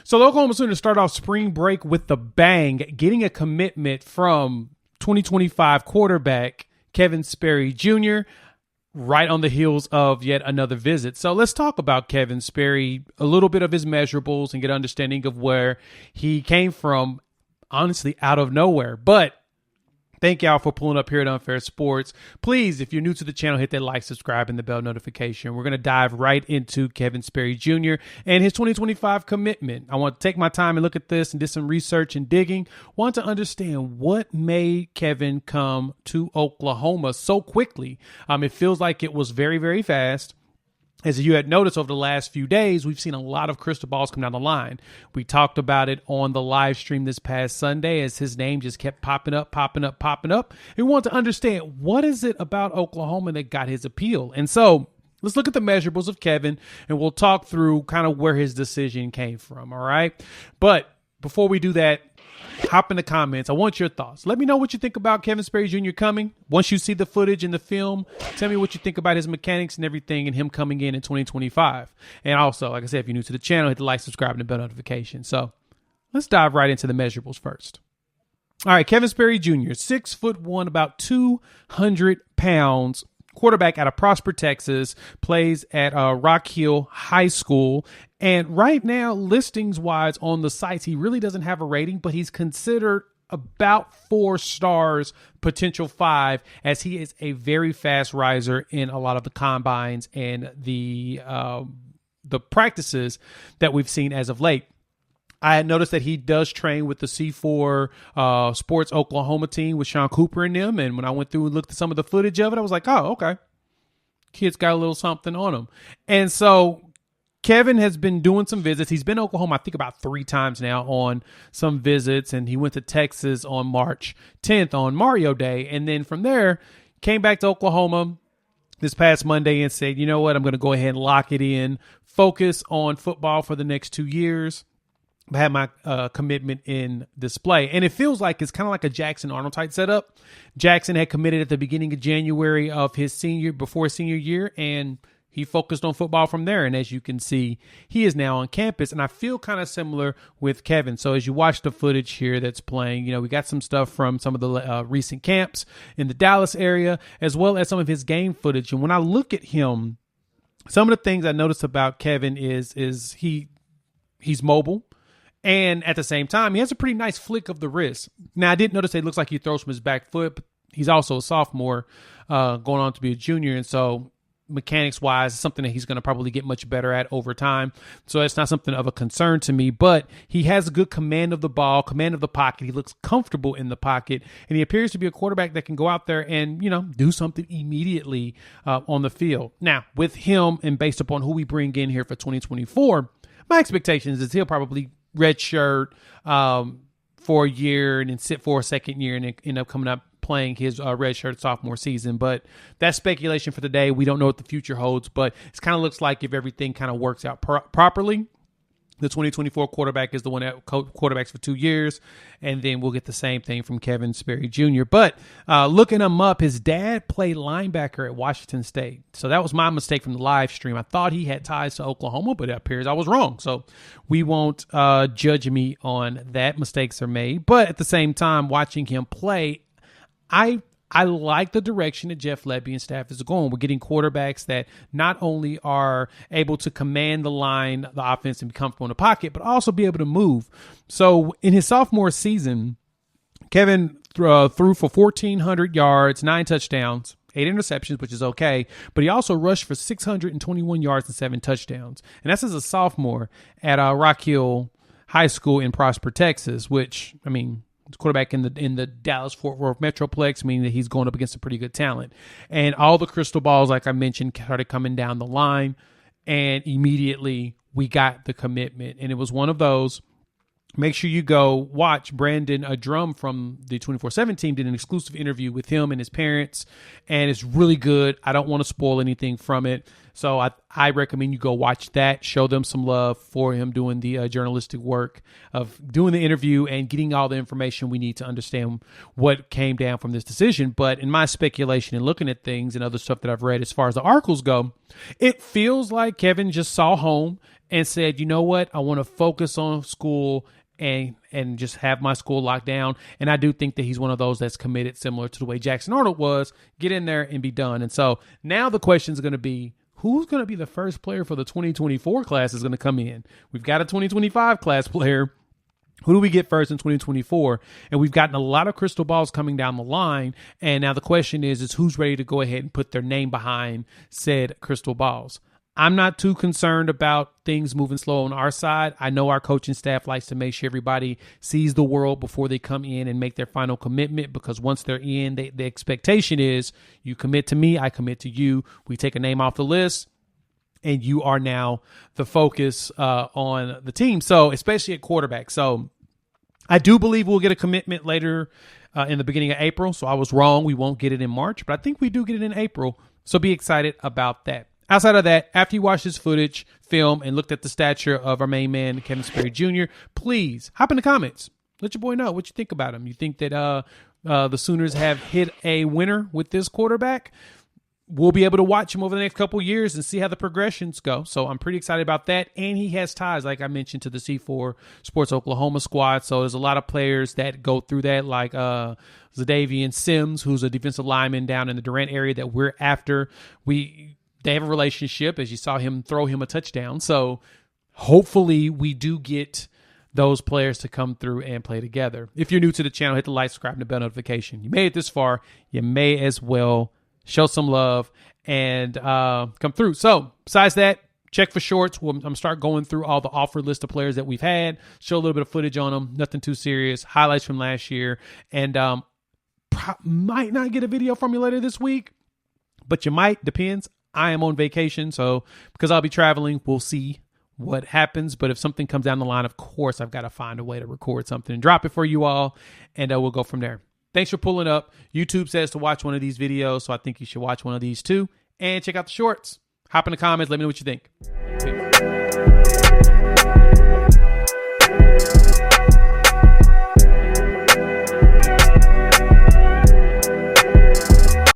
So the Oklahoma Sooners start off spring break with the bang, getting a commitment from 2025 quarterback Kevin Sperry Jr., right on the heels of yet another visit. So let's talk about Kevin Sperry, a little bit of his measurables and get an understanding of where he came from, honestly, out of nowhere. But thank y'all for pulling up here at Unfair Sports. Please, if you're new to the channel, hit that like, subscribe, and the bell notification. We're going to dive right into Kevin Sperry Jr. and his 2025 commitment. I want to take my time and look at this and do some research and digging. Want to understand what made Kevin come to Oklahoma so quickly. It feels like it was very, very fast. As you had noticed over the last few days, we've seen a lot of crystal balls come down the line. We talked about it on the live stream this past Sunday as his name just kept popping up. And we want to understand, what is it about Oklahoma that got his appeal? And so let's look at the measurables of Kevin, and we'll talk through kind of where his decision came from, all right? But before we do that, hop in the comments. I want your thoughts. Let me know what you think about Kevin Sperry Jr. coming. Once you see the footage and the film, tell me what you think about his mechanics and everything and him coming in 2025. And also, like I said, if you're new to the channel, hit the like, subscribe, and the bell notification. So let's dive right into the measurables first. All right, Kevin Sperry Jr., 6'1", about 200 pounds, quarterback out of Prosper, Texas, plays at Rock Hill High School. And right now, listings-wise on the sites, he really doesn't have a rating, but he's considered about 4 stars, potential 5, as he is a very fast riser in a lot of the combines and the practices that we've seen as of late. I had noticed that he does train with the C4 Sports Oklahoma team with Sean Cooper and them. And when I went through and looked at some of the footage of it, I was like, oh, okay. Kid's got a little something on him. And so Kevin has been doing some visits. He's been to Oklahoma, I think, about 3 times now on some visits. And he went to Texas on March 10th on Mario Day. And then from there, came back to Oklahoma this past Monday and said, you know what, I'm going to go ahead and lock it in, focus on football for the next 2 years. I had my commitment in display. And it feels like it's kind of like a Jackson Arnold type setup. Jackson had committed at the beginning of January of his senior year, and he focused on football from there. And as you can see, he is now on campus. And I feel kind of similar with Kevin. So as you watch the footage here that's playing, we got some stuff from some of the recent camps in the Dallas area, as well as some of his game footage. And when I look at him, some of the things I noticed about Kevin is he's mobile. And at the same time, he has a pretty nice flick of the wrist. Now, I did notice that it looks like he throws from his back foot, but he's also a sophomore going on to be a junior. And so mechanics-wise, it's something that he's going to probably get much better at over time. So it's not something of a concern to me. But he has a good command of the ball, command of the pocket. He looks comfortable in the pocket. And he appears to be a quarterback that can go out there and, do something immediately on the field. Now, with him and based upon who we bring in here for 2024, my expectations is he'll probably redshirt for a year and then sit for a second year and then end up coming up playing his redshirt sophomore season. But that's speculation for today. We don't know what the future holds, but it kind of looks like if everything kind of works out properly, the 2024 quarterback is the one that quarterbacks for 2 years, and then we'll get the same thing from Kevin Sperry Jr. But looking him up, his dad played linebacker at Washington State. So that was my mistake from the live stream. I thought he had ties to Oklahoma, but it appears I was wrong. So we won't judge me on that. Mistakes are made. But at the same time, watching him play, I like the direction that Jeff Lebby and staff is going. We're getting quarterbacks that not only are able to command the line, the offense, and be comfortable in the pocket, but also be able to move. So in his sophomore season, Kevin threw for 1,400 yards, 9 touchdowns, 8 interceptions, which is okay. But he also rushed for 621 yards and 7 touchdowns. And that's as a sophomore at Rock Hill High School in Prosper, Texas, which, quarterback in the Dallas-Fort Worth Metroplex, meaning that he's going up against a pretty good talent. And all the crystal balls, like I mentioned, started coming down the line, and immediately we got the commitment. And it was one of those, make sure you go watch Brandon Drum from the 24/7 team did an exclusive interview with him and his parents, and it's really good. I don't want to spoil anything from it. So I recommend you go watch that, show them some love for him doing the journalistic work of doing the interview and getting all the information we need to understand what came down from this decision. But in my speculation and looking at things and other stuff that I've read as far as the articles go, it feels like Kevin just saw home and said, you know what, I want to focus on school and just have my school locked down. And I do think that he's one of those that's committed, similar to the way Jackson Arnold was, get in there and be done. And so now the question is going to be, who's going to be the first player for the 2024 class is going to come in? We've got a 2025 class player. Who do we get first in 2024? And we've gotten a lot of crystal balls coming down the line. And now the question is who's ready to go ahead and put their name behind said crystal balls? I'm not too concerned about things moving slow on our side. I know our coaching staff likes to make sure everybody sees the world before they come in and make their final commitment, because once they're in, the expectation is you commit to me, I commit to you. We take a name off the list, and you are now the focus on the team. So especially at quarterback. So I do believe we'll get a commitment later in the beginning of April. So I was wrong. We won't get it in March, but I think we do get it in April. So be excited about that. Outside of that, after you watch this footage, film, and looked at the stature of our main man, Kevin Sperry Jr., please hop in the comments. Let your boy know what you think about him. You think that the Sooners have hit a winner with this quarterback? We'll be able to watch him over the next couple of years and see how the progressions go. So I'm pretty excited about that. And he has ties, like I mentioned, to the C4 Sports Oklahoma squad. So there's a lot of players that go through that, like Zadavian Sims, who's a defensive lineman down in the Durant area that we're after. They have a relationship, as you saw him throw him a touchdown. So hopefully we do get those players to come through and play together. If you're new to the channel, hit the like, subscribe, and the bell notification. You made it this far. You may as well show some love and come through. So besides that, check for shorts. I'm going to start going through all the offer list of players that we've had, show a little bit of footage on them, nothing too serious, highlights from last year, and might not get a video from you later this week, but you might, depends. I am on vacation, so because I'll be traveling, we'll see what happens. But if something comes down the line, of course, I've got to find a way to record something and drop it for you all, and we'll go from there. Thanks for pulling up. YouTube says to watch one of these videos, so I think you should watch one of these too. And check out the shorts. Hop in the comments. Let me know what you think.